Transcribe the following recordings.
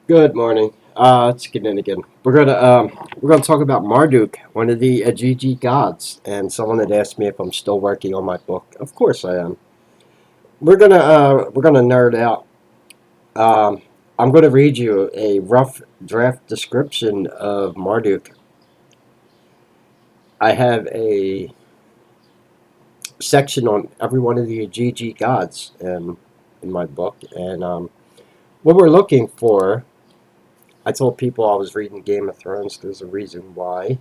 Good morning. It's Kinninigan. We're gonna talk about Marduk, one of the Igigi gods, and someone had asked me if I'm still working on my book. Of course I am. We're gonna nerd out. Um, I'm gonna read you a rough draft description of Marduk. I have a section on every one of the Igigi gods in my book, and what we're looking for. I told people I was reading Game of Thrones. There's a reason why.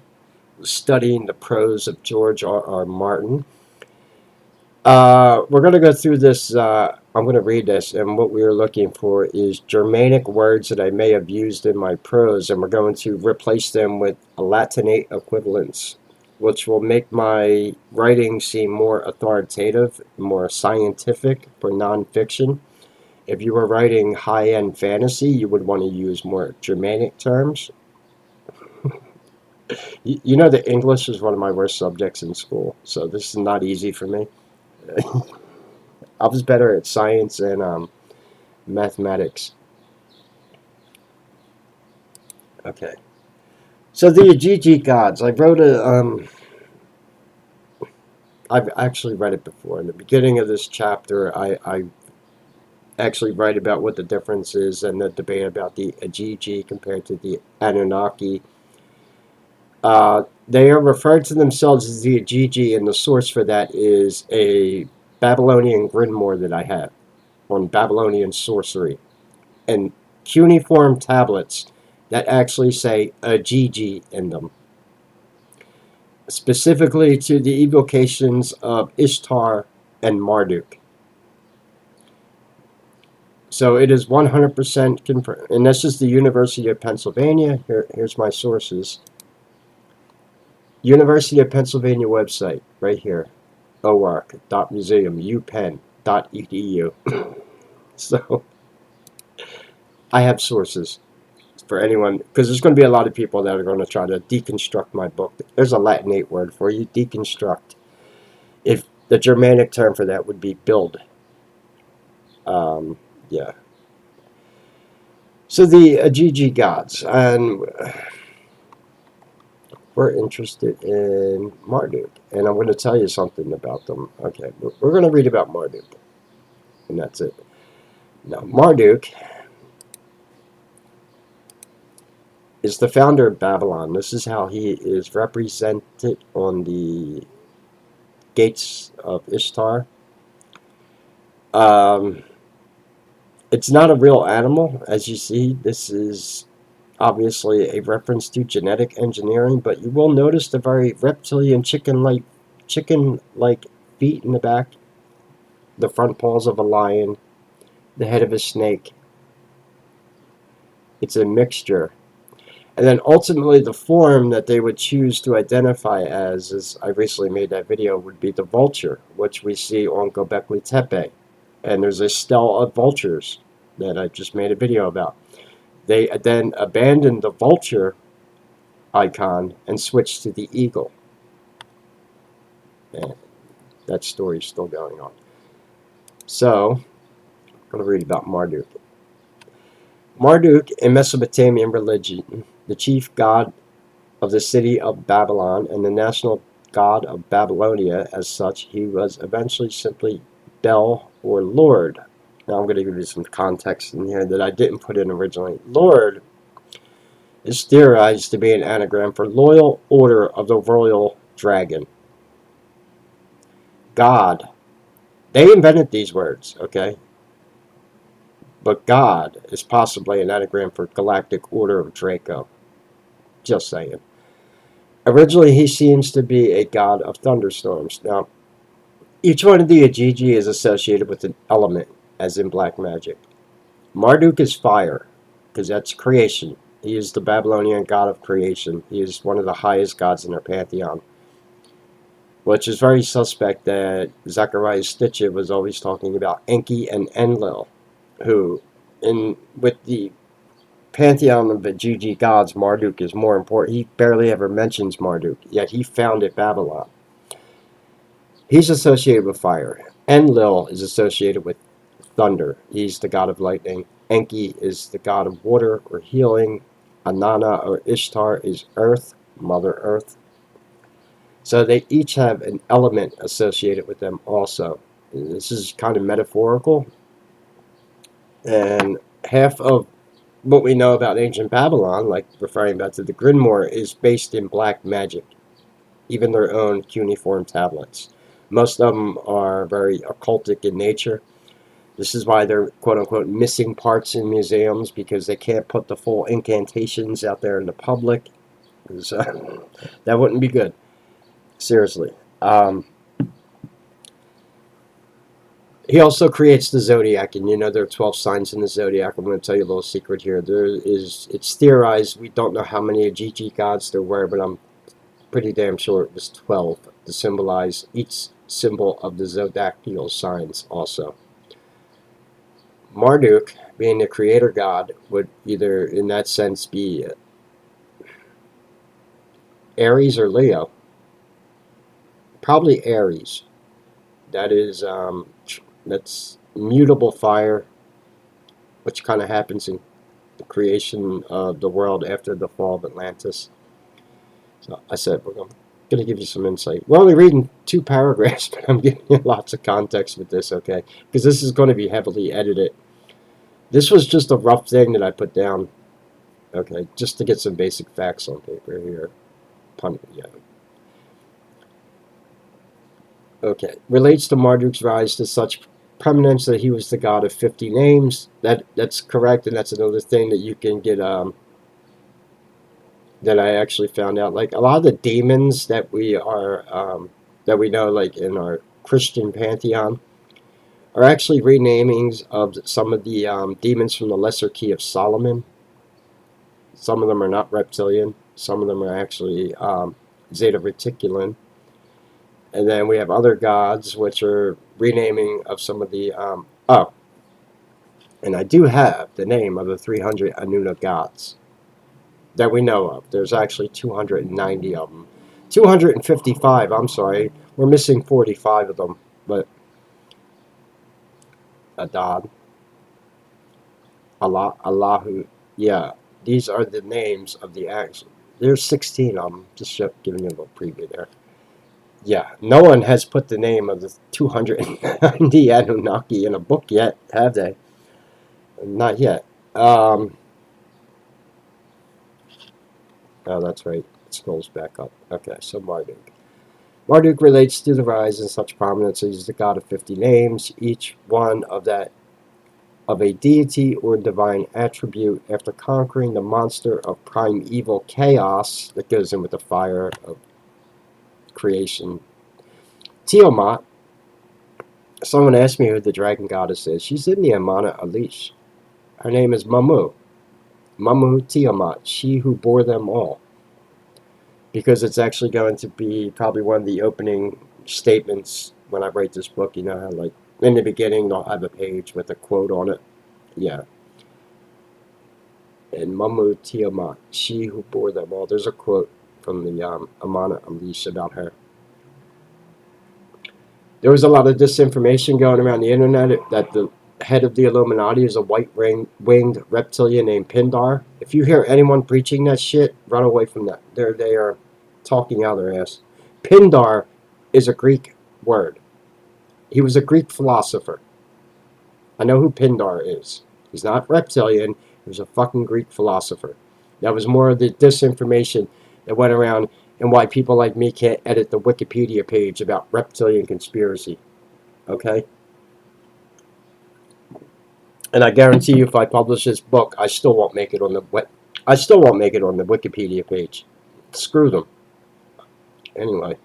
Studying the prose of George R. Martin. We're going to go through this. I'm going to read this, and what we are looking for is Germanic words that I may have used in my prose, and we're going to replace them with Latinate equivalents, which will make my writing seem more authoritative, more scientific for nonfiction. If you were writing high-end fantasy, you would want to use more Germanic terms. You know that English is one of my worst subjects in school, so this is not easy for me. I was better at science and mathematics. Okay, so the Igigi gods. I've actually read it before. In the beginning of this chapter, I actually write about what the difference is and the debate about the Igigi compared to the Anunnaki. They are referred to themselves as the Igigi, and the source for that is a Babylonian grimoire that I have on Babylonian sorcery and cuneiform tablets that actually say Igigi in them, specifically to the evocations of Ishtar and Marduk. So it is 100% confirmed. And this is the University of Pennsylvania. Here's my sources. University of Pennsylvania website, right here. OARC.museum, upenn.edu. So I have sources for anyone, because there's going to be a lot of people that are going to try to deconstruct my book. There's a Latinate word for you, deconstruct. If the Germanic term for that would be build. Yeah. So the Igigi gods, and we're interested in Marduk, and I'm going to tell you something about them. Okay, we're going to read about Marduk, and that's it. Now, Marduk is the founder of Babylon. This is how he is represented on the gates of Ishtar. Um, it's not a real animal, as you see. This is obviously a reference to genetic engineering, but you will notice the very reptilian chicken-like feet in the back, the front paws of a lion, the head of a snake. It's a mixture. And then ultimately the form that they would choose to identify as I recently made that video, would be the vulture, which we see on Göbekli Tepe. And there's a stele of vultures that I just made a video about. They then abandoned the vulture icon and switched to the eagle. And that story's still going on. So, I'm going to read about Marduk. Marduk, in Mesopotamian religion, the chief god of the city of Babylon and the national god of Babylonia. As such, he was eventually simply Bel, or Lord. Now I'm going to give you some context in here that I didn't put in originally. Lord is theorized to be an anagram for Loyal Order of the Royal Dragon. God. They invented these words, okay? But God is possibly an anagram for Galactic Order of Draco. Just saying. Originally, he seems to be a god of thunderstorms. Now, each one of the Igigi is associated with an element, as in black magic. Marduk is fire, because that's creation. He is the Babylonian god of creation. He is one of the highest gods in their pantheon. Which is very suspect that Zechariah Stitchet was always talking about Enki and Enlil, who, with the pantheon of the Igigi gods, Marduk is more important. He barely ever mentions Marduk, yet he founded Babylon. He's associated with fire. Enlil is associated with thunder. He's the god of lightning. Enki is the god of water or healing. Anana or Ishtar is earth, Mother Earth. So they each have an element associated with them also. This is kind of metaphorical. And half of what we know about ancient Babylon, like referring back to the Grimoire, is based in black magic, even their own cuneiform tablets. Most of them are very occultic in nature. This is why they're quote-unquote missing parts in museums, because they can't put the full incantations out there in the public. So, that wouldn't be good. Seriously. He also creates the zodiac, and you know there are 12 signs in the zodiac. I'm going to tell you a little secret here. It's theorized, we don't know how many Igigi gods there were, but I'm pretty damn sure it was 12 to symbolize each symbol of the zodiacal signs also. Marduk, being the creator god, would either, in that sense, be Aries or Leo. Probably Aries. That is, that's mutable fire, which kind of happens in the creation of the world after the fall of Atlantis. So I said we're going to give you some insight. We're only reading 2 paragraphs, but I'm giving you lots of context with this, okay? Because this is going to be heavily edited. This was just a rough thing that I put down, okay, just to get some basic facts on paper here. Yeah. Okay. Relates to Marduk's rise to such prominence that he was the god of 50 names. That's correct, and that's another thing that you can get that I actually found out. Like a lot of the demons that we know, like in our Christian pantheon, are actually renamings of some of the demons from the Lesser Key of Solomon. Some of them are not reptilian. Some of them are actually Zeta Reticulan. And then we have other gods, which are renaming of some of the... and I do have the name of the 300 Anuna gods that we know of. There's actually 290 of them. 255, I'm sorry. We're missing 45 of them. But Adad, Allah, Allahu, yeah. These are the names of the acts. There's 16 of them. Just giving you a little preview there. Yeah, no one has put the name of the 290 Anunnaki in a book yet, have they? Not yet. Oh, that's right. It scrolls back up. Okay, so Marduk. Marduk relates to the rise in such prominence as he's the god of 50 names, each one of a deity or divine attribute. After conquering the monster of primeval chaos that goes in with the fire of creation, Tiamat. Someone asked me who the dragon goddess is. She's in the Amana Elish. Her name is Mamu. Mamu Tiamat, she who bore them all. Because it's actually going to be probably one of the opening statements when I write this book. You know how, like, in the beginning, they'll have a page with a quote on it. Yeah. And Mamu Tiamat, she who bore them all. There's a quote from the Amana Elish about her. There was a lot of disinformation going around the internet that the head of the Illuminati is a white-winged reptilian named Pindar. If you hear anyone preaching that shit, run away from that. They are talking out their ass. Pindar is a Greek word. He was a Greek philosopher. I know who Pindar is. He's not reptilian. He was a fucking Greek philosopher. That was more of the disinformation that went around and why people like me can't edit the Wikipedia page about reptilian conspiracy. Okay? And I guarantee you, if I publish this book, I still won't make it on the Wikipedia page. Screw them. Anyway.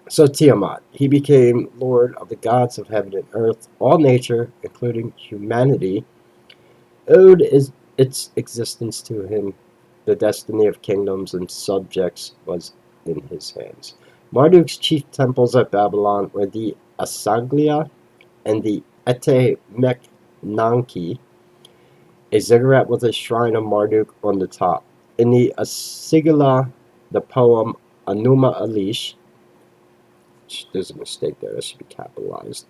So Tiamat, he became lord of the gods of heaven and earth. All nature, including humanity, owed its existence to him. The destiny of kingdoms and subjects was in his hands. Marduk's chief temples at Babylon were the Asaglia and the Ete-Mek-Nanki, a ziggurat with a shrine of Marduk on the top. In the Asigila, the poem Anuma Elish, there's a mistake there, that should be capitalized.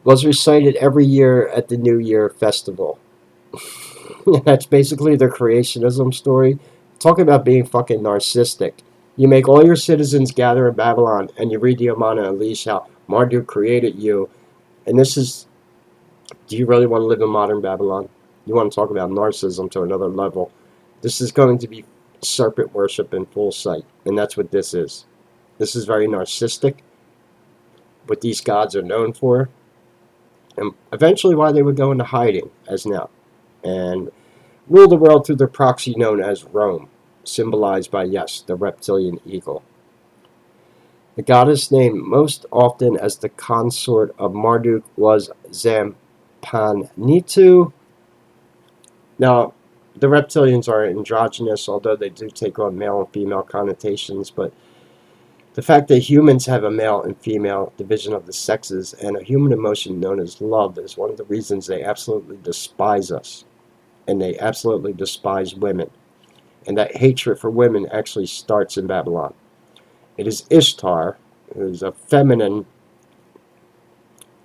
was recited every year at the New Year festival. That's basically their creationism story. Talk about being fucking narcissistic. You make all your citizens gather in Babylon, and you read the Amana Elish how Marduk created you. And this is, do you really want to live in modern Babylon? You want to talk about narcissism to another level. This is going to be serpent worship in full sight, and that's what this is. This is very narcissistic, what these gods are known for, and eventually why they would go into hiding as now, and rule the world through their proxy known as Rome, symbolized by, yes, the reptilian eagle. The goddess named most often as the consort of Marduk was Zampanitu. Now, the reptilians are androgynous, although they do take on male and female connotations, but the fact that humans have a male and female division of the sexes and a human emotion known as love is one of the reasons they absolutely despise us, and they absolutely despise women. And that hatred for women actually starts in Babylon. It is Ishtar, who is a feminine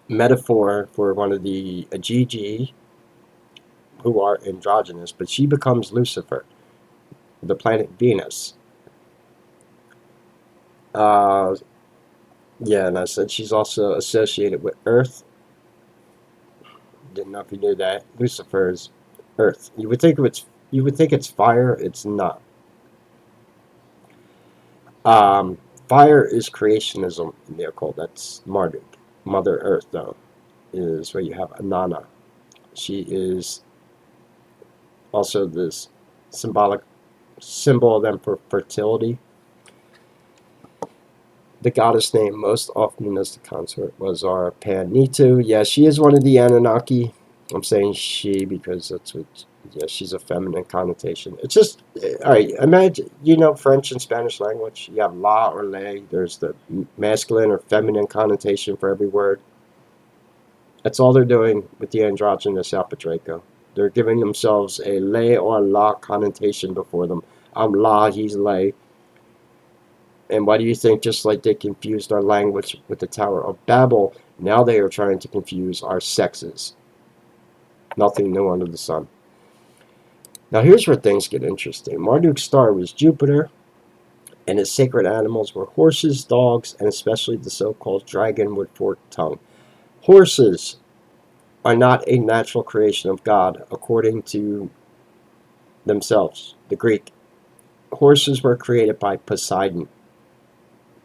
metaphor for one of the Igigi, who are androgynous, but she becomes Lucifer, the planet Venus. Yeah, and I said she's also associated with Earth. Didn't know if you knew that. Lucifer is Earth. You would think it's fire. It's not. Fire is creationism in the occult. That's Marduk. Mother Earth, though, is where you have Anana. She is also this symbol of them for fertility. The goddess name most often as the consort was our Panitu. Yeah, she is one of the Anunnaki. I'm saying she because that's what, yeah, she's a feminine connotation. It's just, all right, imagine, French and Spanish language. You have la or lay. There's the masculine or feminine connotation for every word. That's all they're doing with the androgynous Alpha Draco. They're giving themselves a lay or la connotation before them. I'm la, he's lay. And why do you think, just like they confused our language with the Tower of Babel, now they are trying to confuse our sexes? Nothing new under the sun. Now here's where things get interesting. Marduk's star was Jupiter, and his sacred animals were horses, dogs, and especially the so-called dragon with forked tongue. Horses are not a natural creation of God, according to themselves, the Greek. Horses were created by Poseidon,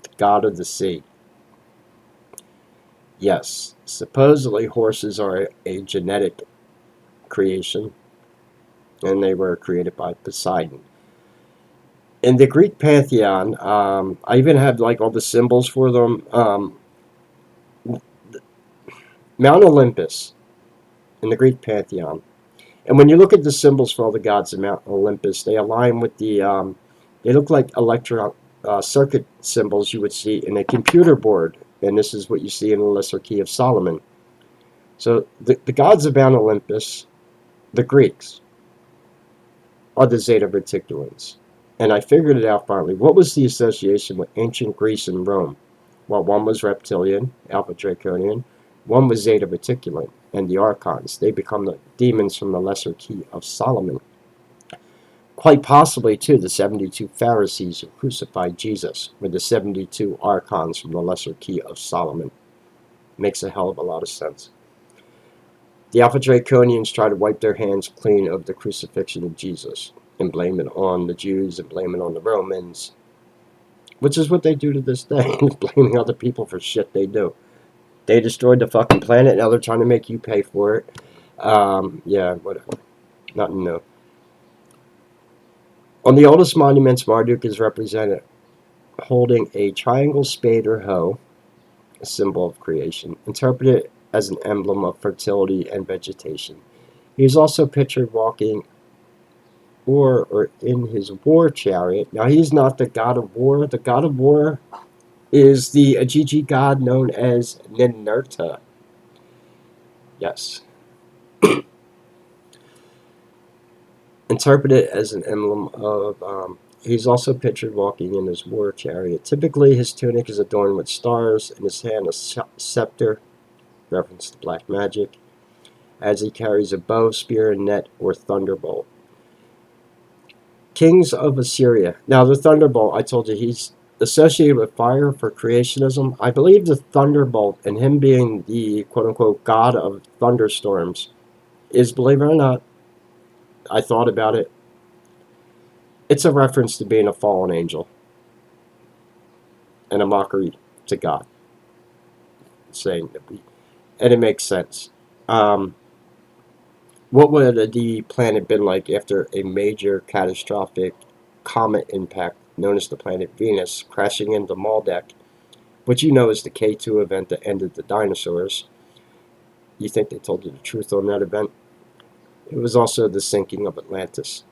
the god of the sea. Yes, supposedly horses are a genetic creation, and they were created by Poseidon. In the Greek pantheon, I even have like all the symbols for them. Mount Olympus in the Greek pantheon, and when you look at the symbols for all the gods of Mount Olympus, they align with the. They look like electron circuit symbols you would see in a computer board, and this is what you see in the Lesser Key of Solomon. So the gods of Mount Olympus, the Greeks, are the Zeta Reticulans. And I figured it out finally. What was the association with ancient Greece and Rome? Well, one was reptilian, Alpha Draconian. One was Zeta Reticulan, and the Archons. They become the demons from the Lesser Key of Solomon. Quite possibly, too, the 72 Pharisees who crucified Jesus were the 72 Archons from the Lesser Key of Solomon. Makes a hell of a lot of sense. The Alpha Draconians try to wipe their hands clean of the crucifixion of Jesus and blame it on the Jews and blame it on the Romans, which is what they do to this day, blaming other people for shit they do. They destroyed the fucking planet, now they're trying to make you pay for it. Yeah, whatever. Nothing new. On the oldest monuments, Marduk is represented holding a triangle spade or hoe, a symbol of creation, interpreted as an emblem of fertility and vegetation. He is also pictured walking or in his war chariot. Now, he's not the god of war. The god of war is the Igigi god known as Ninurta. Yes. Interpreted as an emblem of, he's also pictured walking in his war chariot. Typically, his tunic is adorned with stars, in his hand a scepter, reference to black magic, as he carries a bow, spear, net, or thunderbolt. Kings of Assyria. Now, the thunderbolt, I told you, he's associated with fire for creationism. I believe the thunderbolt and him being the quote-unquote god of thunderstorms is, believe it or not, I thought about it, it's a reference to being a fallen angel and a mockery to God, saying that and it makes sense. What would the planet been like after a major catastrophic comet impact known as the planet Venus crashing into Marduk, which you know is the K2 event that ended the dinosaurs? You think they told you the truth on that event? It was also the sinking of Atlantis.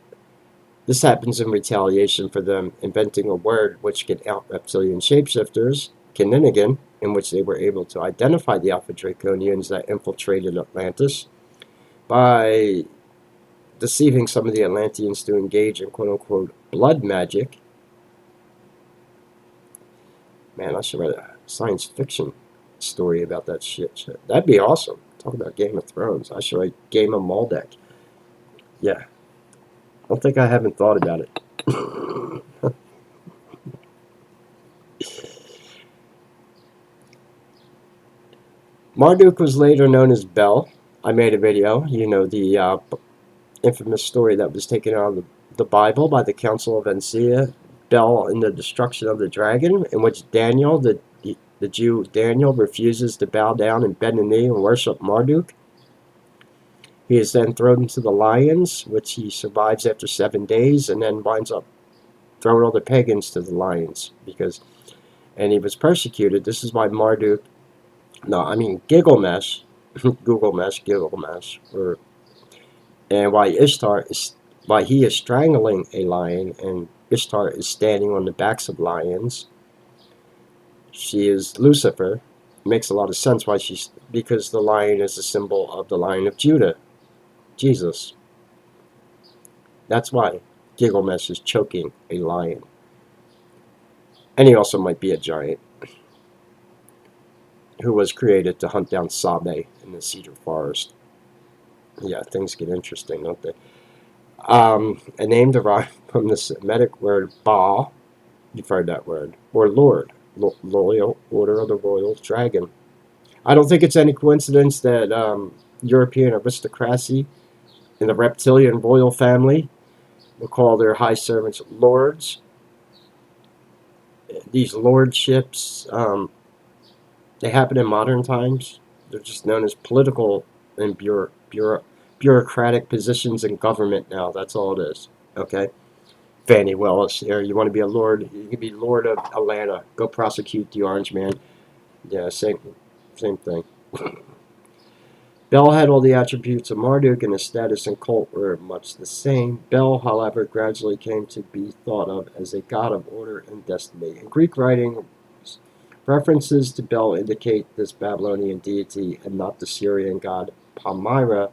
This happens in retaliation for them inventing a word which could out reptilian shapeshifters, Kinninigan, in which they were able to identify the Alpha Draconians that infiltrated Atlantis by deceiving some of the Atlanteans to engage in quote-unquote blood magic. Man, I should write a science fiction story about that shit. That'd be awesome. Talk about Game of Thrones. I should write Game of Marduk. Yeah. I don't think I haven't thought about it. Marduk was later known as Bel. I made a video, you know, the infamous story that was taken out of the Bible by the Council of Nicaea, Bel and the destruction of the dragon, in which Daniel, the Jew Daniel, refuses to bow down and bend the knee and worship Marduk. He is then thrown into the lions, which he survives after 7 days, and then winds up throwing all the pagans to the lions and he was persecuted. This is why Marduk, no, I mean Gilgamesh, Gilgamesh, and why he is strangling a lion, and Ishtar is standing on the backs of lions. She is Lucifer. It makes a lot of sense why because the lion is a symbol of the Lion of Judah, Jesus. That's why Gilgamesh is choking a lion. And he also might be a giant who was created to hunt down Sabe in the cedar forest. Yeah, things get interesting, don't they? A name derived from the Semitic word Ba, you've heard that word, or Lord, Loyal Order of the Royal Dragon. I don't think it's any coincidence that European aristocracy in the reptilian royal family will call their high servants lords. These lordships, they happen in modern times. They're just known as political and bureaucratic positions in government now. That's all it is. Okay? Fannie Willis here. You want to be a lord? You can be Lord of Atlanta. Go prosecute the Orange Man. Yeah, same thing. Bel had all the attributes of Marduk, and his status and cult were much the same. Bel, however, gradually came to be thought of as a god of order and destiny. In Greek writing, references to Bel indicate this Babylonian deity and not the Syrian god Palmyra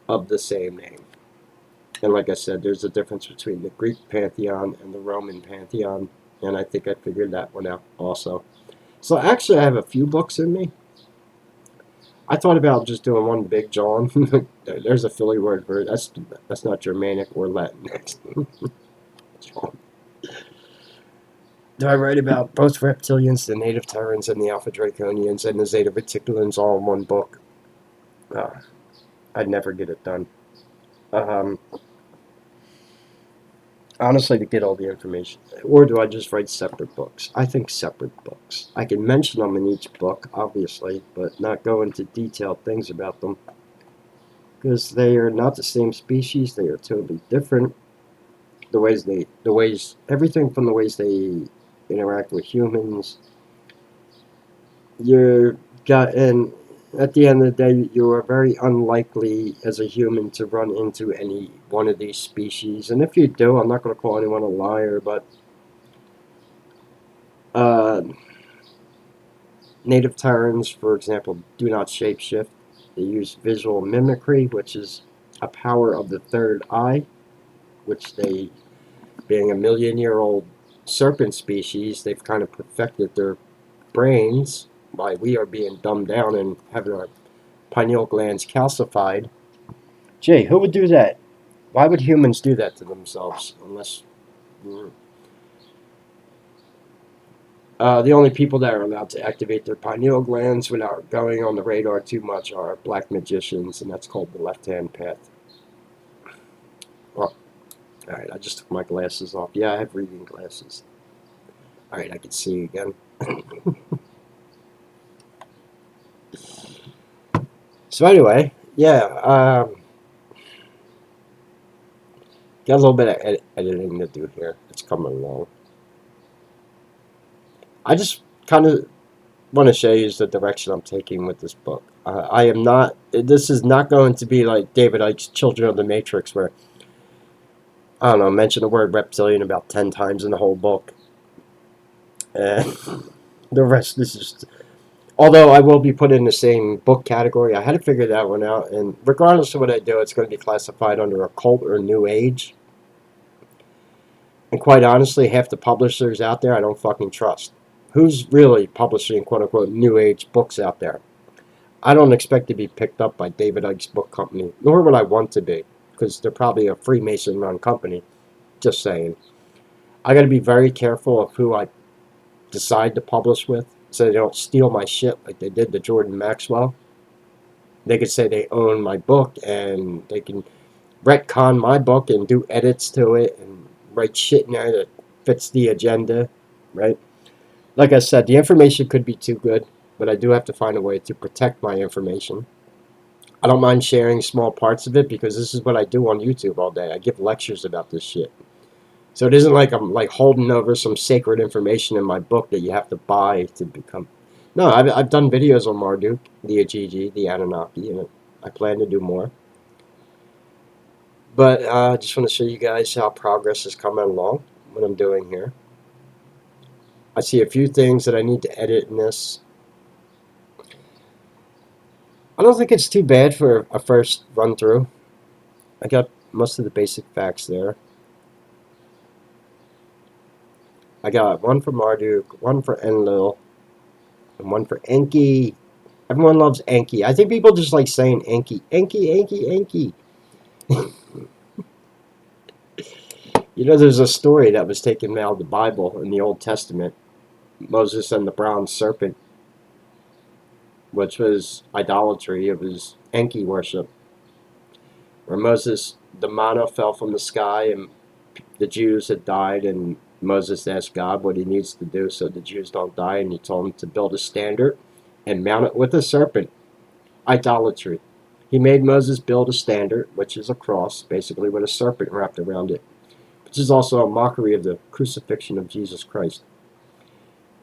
of the same name. And like I said, there's a difference between the Greek pantheon and the Roman pantheon, and I think I figured that one out also. So actually, I have a few books in me. I thought about just doing one big John. There's a Philly word for it. That's not Germanic or Latin. John. Do I write about both reptilians, the native Terrans, and the Alpha Draconians, and the Zeta Reticulans all in one book? I'd never get it done. Honestly, to get all the information. Or do I just write separate books? I think separate books. I can mention them in each book, obviously, but not go into detailed things about them. Because they are not the same species, they are totally different. Everything from the ways they interact with humans. And at the end of the day, you are very unlikely as a human to run into any one of these species. And if you do, I'm not going to call anyone a liar, but native Terrans, for example, do not shapeshift. They use visual mimicry, which is a power of the third eye, which they, being a million-year-old serpent species, they've kind of perfected their brains why we are being dumbed down and having our pineal glands calcified. Jay, who would do that? Why would humans do that to themselves? Unless the only people that are allowed to activate their pineal glands without going on the radar too much are black magicians, and that's called the left-hand path. Oh, all right, I just took my glasses off. Yeah, I have reading glasses. All right, I can see again. So anyway, yeah, got a little bit of editing to do here. It's coming along. I just kind of want to show you the direction I'm taking with this book. I am not. This is not going to be like David Icke's Children of the Matrix, where I don't know, mention the word reptilian about 10 times in the whole book, and the rest is just. Although I will be put in the same book category, I had to figure that one out. And regardless of what I do, it's going to be classified under occult or New Age. And quite honestly, half the publishers out there I don't fucking trust. Who's really publishing quote unquote New Age books out there? I don't expect to be picked up by David Icke's book company, nor would I want to be, because they're probably a Freemason run company. Just saying. I got to be very careful of who I decide to publish with so they don't steal my shit like they did to Jordan Maxwell. They could say they own my book and they can retcon my book and do edits to it and write shit in there that fits the agenda, right? Like I said, the information could be too good, but I do have to find a way to protect my information. I don't mind sharing small parts of it because this is what I do on YouTube all day. I give lectures about this shit. So it isn't like I'm like holding over some sacred information in my book that you have to buy to become. No, I've done videos on Marduk, the Igigi, the Anunnaki, and I plan to do more. But I just want to show you guys how progress is coming along, what I'm doing here. I see a few things that I need to edit in this. I don't think it's too bad for a first run through. I got most of the basic facts there. I got one for Marduk, one for Enlil, and one for Enki. Everyone loves Enki. I think people just like saying Enki. Enki, Enki, Enki. You know, there's a story that was taken out of the Bible in the Old Testament, Moses and the bronze serpent, which was idolatry. It was Enki worship, where Moses, the manna fell from the sky, and the Jews had died, and Moses asked God what he needs to do so the Jews don't die, and he told him to build a standard and mount it with a serpent. Idolatry. He made Moses build a standard, which is a cross, basically with a serpent wrapped around it, which is also a mockery of the crucifixion of Jesus Christ.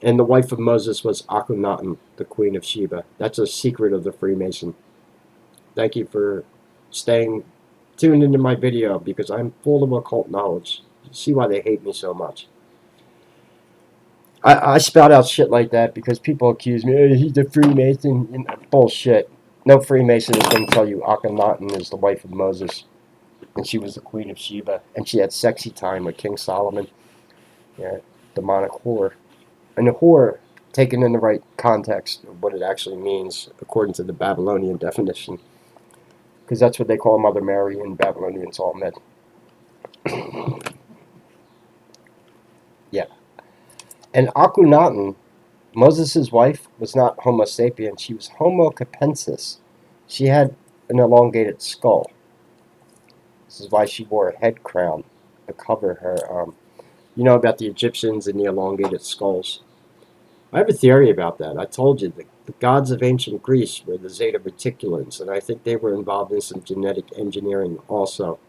And the wife of Moses was Akhenaten, the queen of Sheba. That's a secret of the Freemason. Thank you for staying tuned into my video because I'm full of occult knowledge. You see why they hate me so much. I spout out shit like that because people accuse me, oh, he's a Freemason. And bullshit. No Freemason is going to tell you Akhenaten is the wife of Moses. And she was the queen of Sheba. And she had sexy time with King Solomon. Yeah, demonic whore. And the whore, taken in the right context of what it actually means, according to the Babylonian definition. Because that's what they call Mother Mary in Babylonian Talmud. Yeah. And Akhenaten, Moses' wife, was not Homo sapien. She was Homo capensis. She had an elongated skull. This is why she wore a head crown to cover her. You know about the Egyptians and the elongated skulls. I have a theory about that. I told you the gods of ancient Greece were the Zeta Reticulans, and I think they were involved in some genetic engineering also.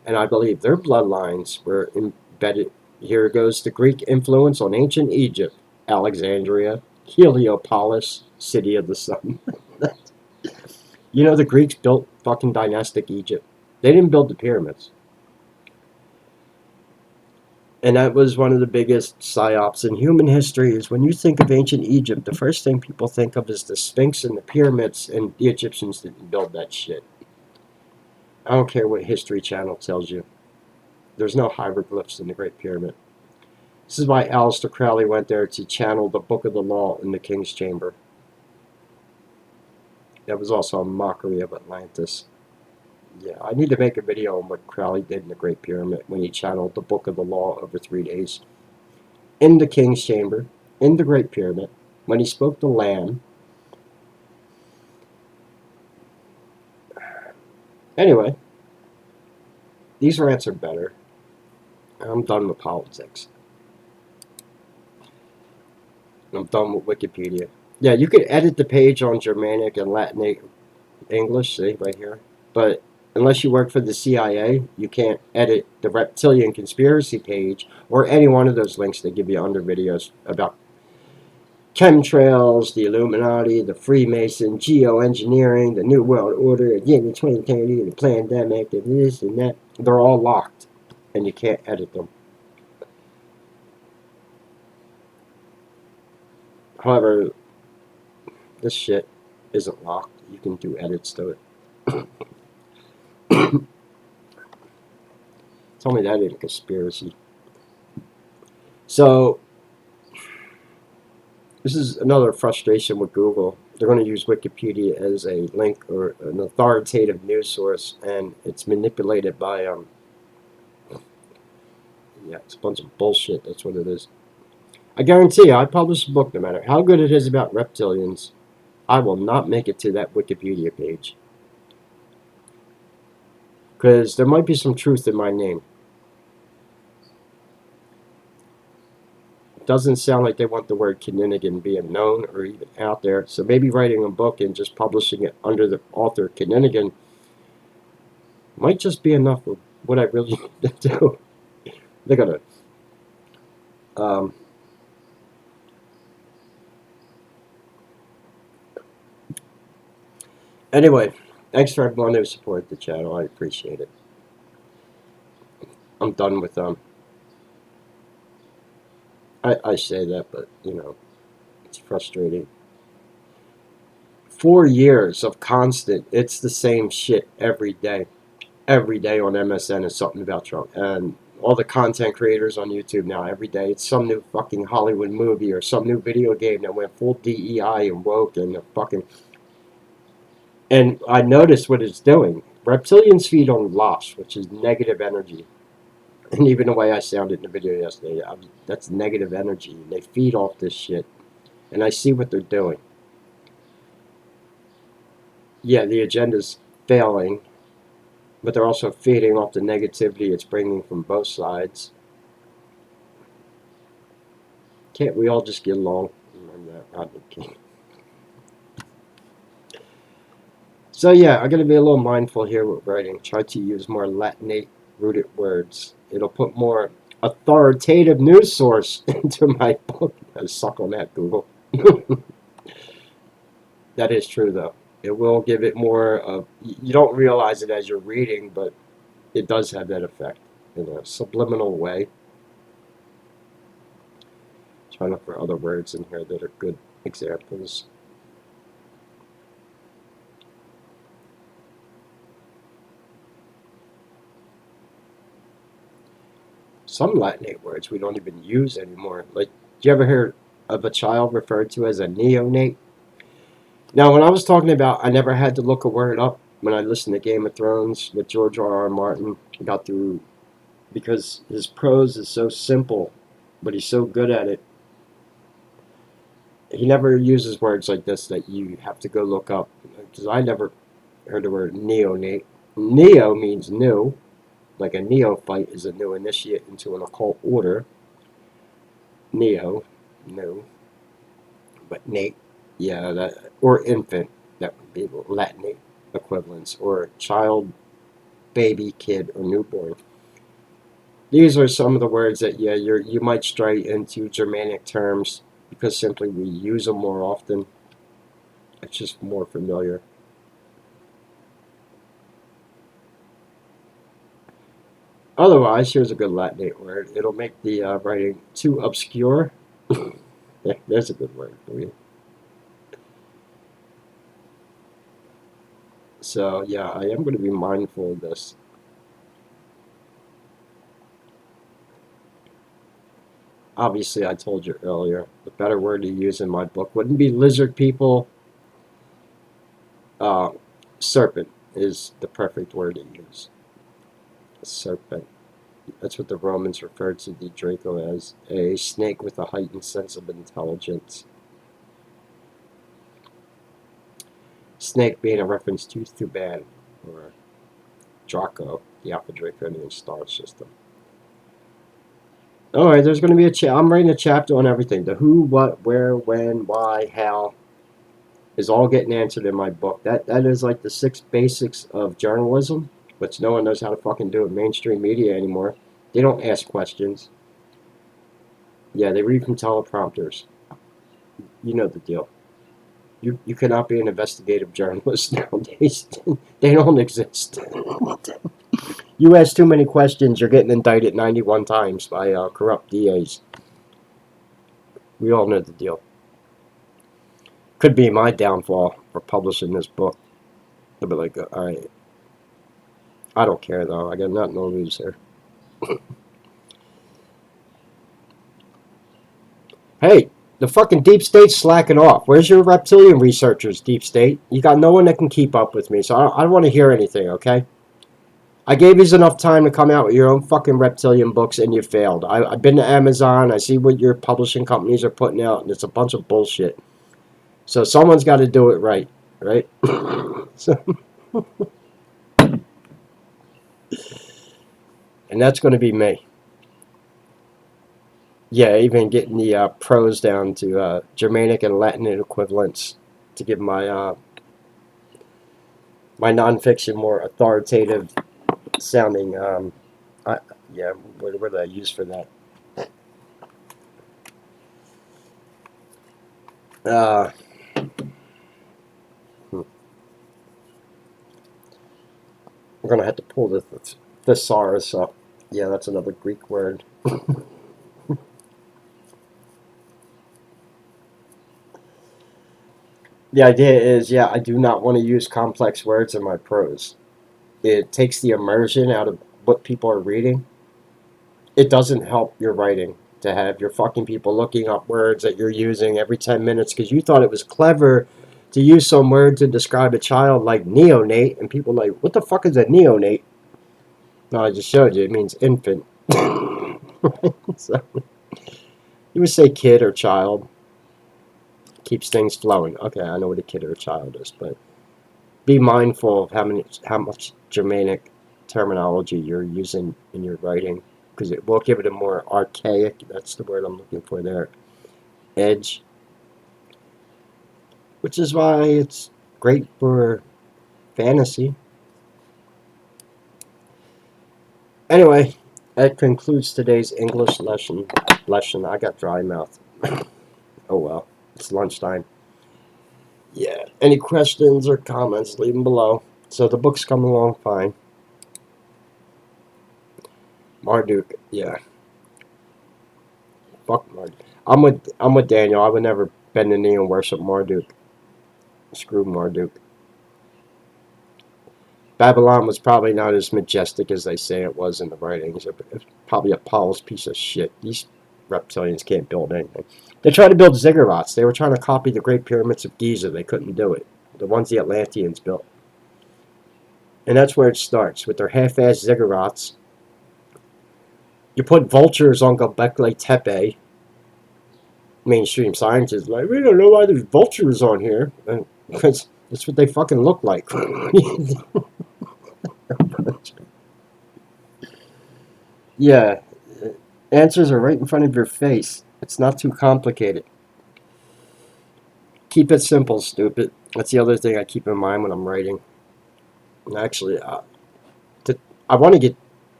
And I believe their bloodlines were embedded. Here goes the Greek influence on ancient Egypt, Alexandria, Heliopolis, city of the sun. You know, the Greeks built fucking dynastic Egypt. They didn't build the pyramids. And that was one of the biggest psyops in human history is when you think of ancient Egypt, the first thing people think of is the Sphinx and the pyramids, and the Egyptians didn't build that shit. I don't care what History Channel tells you. There's no hieroglyphs in the Great Pyramid. This is why Aleister Crowley went there to channel the Book of the Law in the King's Chamber. That was also a mockery of Atlantis. Yeah, I need to make a video on what Crowley did in the Great Pyramid when he channeled the Book of the Law over 3 days. In the King's Chamber, in the Great Pyramid, when he spoke to Lamb. Anyway, these rants are better. I'm done with politics. I'm done with Wikipedia. Yeah, you could edit the page on Germanic and Latin English, see, right here. But unless you work for the CIA, you can't edit the reptilian conspiracy page or any one of those links they give you under videos about chemtrails, the Illuminati, the Freemason, geoengineering, the New World Order, Agenda 2030, the pandemic, and this and that. They're all locked, and you can't edit them. However, this shit isn't locked. You can do edits to it. Tell me that ain't a conspiracy. So, this is another frustration with Google. They're going to use Wikipedia as a link or an authoritative news source, and it's manipulated by, yeah, it's a bunch of bullshit. That's what it is. I guarantee you, I publish a book, no matter how good it is about reptilians, I will not make it to that Wikipedia page. Because there might be some truth in my name. It doesn't sound like they want the word Kinninigan being known or even out there. So maybe writing a book and just publishing it under the author Kinninigan might just be enough of what I really need to do. They're going to... Anyway, thanks for everyone who supported the channel. I appreciate it. I'm done with them. I say that, but, you know, it's frustrating. 4 years of constant, it's the same shit every day. Every day on MSN is something about Trump. And all the content creators on YouTube now, every day, it's some new fucking Hollywood movie or some new video game that went full DEI and woke and fucking... And I noticed what it's doing. Reptilians feed on loss, which is negative energy. And even the way I sounded in the video yesterday, that's negative energy. They feed off this shit. And I see what they're doing. Yeah, the agenda's failing, but they're also feeding off the negativity it's bringing from both sides. Can't we all just get along? So yeah, I'm going to be a little mindful here with writing. Try to use more Latinate rooted words. It'll put more authoritative news source into my book. I suck on that, Google. That is true, though. It will give it more of... You don't realize it as you're reading, but it does have that effect in a subliminal way. Try to look for other words in here that are good examples. Some Latinate words we don't even use anymore. Like, do you ever hear of a child referred to as a neonate? Now, when I was talking about I never had to look a word up when I listened to Game of Thrones with George R.R. Martin, I got through, because his prose is so simple, but he's so good at it. He never uses words like this that you have to go look up, because I never heard the word neonate. Neo means new, like a neophyte is a new initiate into an occult order. Neo, new, but Nate, yeah, that, or infant, that would be the Latinate equivalents, or child, baby, kid, or newborn. These are some of the words that, yeah, you might stray into Germanic terms because simply we use them more often. It's just more familiar. Otherwise, here's a good Latinate word. It'll make the writing too obscure. There's a good word for you. So, yeah, I am going to be mindful of this. Obviously, I told you earlier, the better word to use in my book wouldn't be lizard people. Uh, serpent is the perfect word to use. Serpent. That's what the Romans referred to the Draco as, a snake with a heightened sense of intelligence. Snake being a reference to Thuban, or Draco, the Alpha Draconian star system. Alright, there's going to be I'm writing a chapter on everything. The who, what, where, when, why, how is all getting answered in my book. That is like the 6 basics of journalism, which no one knows how to fucking do in mainstream media anymore. They don't ask questions. Yeah, they read from teleprompters. You know the deal. You cannot be an investigative journalist nowadays. They don't exist. You ask too many questions, you're getting indicted 91 times by corrupt DAs. We all know the deal. Could be my downfall for publishing this book. They'll be like, alright. I don't care though. I got nothing to lose here. Hey, the fucking deep state's slacking off. Where's your reptilian researchers, deep state? You got no one that can keep up with me, so I don't want to hear anything, okay? I gave you enough time to come out with your own fucking reptilian books, and you failed. I've been to Amazon. I see what your publishing companies are putting out, and it's a bunch of bullshit. So someone's got to do it right, right? So, and that's going to be me. Yeah, even getting the prose down to Germanic and Latin equivalents to give my my nonfiction more authoritative sounding. Yeah, what did I use for that? Uh, We're gonna have to pull the thesaurus up. Yeah, that's another Greek word. The idea is, yeah, I do not want to use complex words in my prose. It takes the immersion out of what people are reading. It doesn't help your writing to have your fucking people looking up words that you're using every 10 minutes because you thought it was clever to use some word to describe a child like neonate, and people are like, what the fuck is a neonate? No, I just showed you. It means infant. So you would say kid or child. Keeps things flowing. Okay, I know what a kid or a child is, but be mindful of how much Germanic terminology you're using in your writing, because it will give it a more archaic. That's the word I'm looking for there. Edge, which is why it's great for fantasy. Anyway, that concludes today's English lesson. I got dry mouth. Oh well, it's lunchtime. Yeah. Any questions or comments, leave them below. So the book's coming along fine. Marduk, yeah. Fuck Marduk. I'm with Daniel. I would never bend the knee and worship Marduk. Screw Marduk. Babylon was probably not as majestic as they say it was in the writings. It's probably a polished piece of shit. These reptilians can't build anything. They tried to build ziggurats. They were trying to copy the Great Pyramids of Giza. They couldn't do it. The ones the Atlanteans built. And that's where it starts, with their half-assed ziggurats. You put vultures on Göbekli Tepe. Mainstream scientists like, we don't know why there's vultures on here. Because that's what they fucking look like. Yeah, answers are right in front of your face. It's not too complicated. Keep it simple, stupid. That's the other thing I keep in mind when I'm writing. And actually, I want to get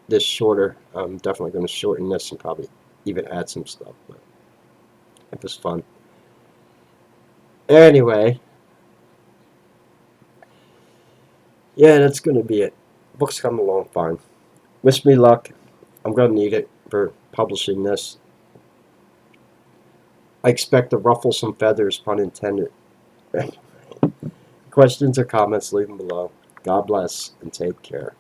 this shorter. I'm definitely going to shorten this and probably even add some stuff. But it was fun. Anyway, yeah, that's going to be it. Book's coming along fine. Wish me luck. I'm going to need it for publishing this. I expect to ruffle some feathers, pun intended. Questions or comments, leave them below. God bless and take care.